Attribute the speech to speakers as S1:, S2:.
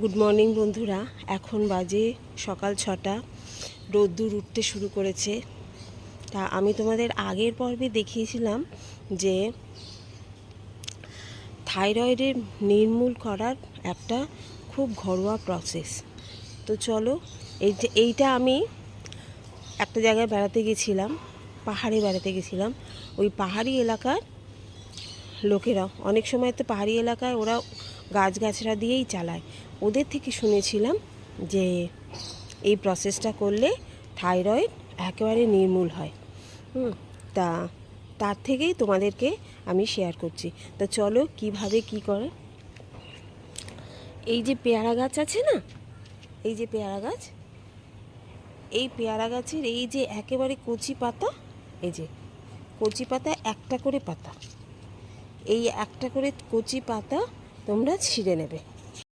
S1: Good morning বন্ধুরা। এখন বাজে সকাল 6টা, রোদ্দুর উঠতে শুরু করেছে। তা আমি তোমাদের আগের পর্বে দেখিয়েছিলাম যে থাইরয়েডের নির্মূল করার একটা খুব ঘরোয়া প্রসেস। তো চলো, এইটা আমি একটা জায়গায় বেড়াতে গেছিলাম, পাহাড়ে বেড়াতে গেছিলাম। ওই পাহাড়ি এলাকার লোকেরা অনেক সময় তো পাহাড়ি এলাকায় ওরা গাছগাছড়া দিয়েই চালায়। ওদের থেকে শুনেছিলাম যে এই প্রসেসটা করলে থাইরয়েড একেবারে নির্মূল হয়। তা তার থেকেই তোমাদেরকে আমি শেয়ার করছি। তা চলো কিভাবে কি করে। এই যে পেয়ারা গাছ আছে না, এই যে পেয়ারা গাছ, এই পেয়ারা গাছের এই যে একেবারে কচি পাতা, এই যে কচি পাতা, একটা করে পাতা, এই একটা করে কচি পাতা তোমরা ছিঁড়ে নেবে।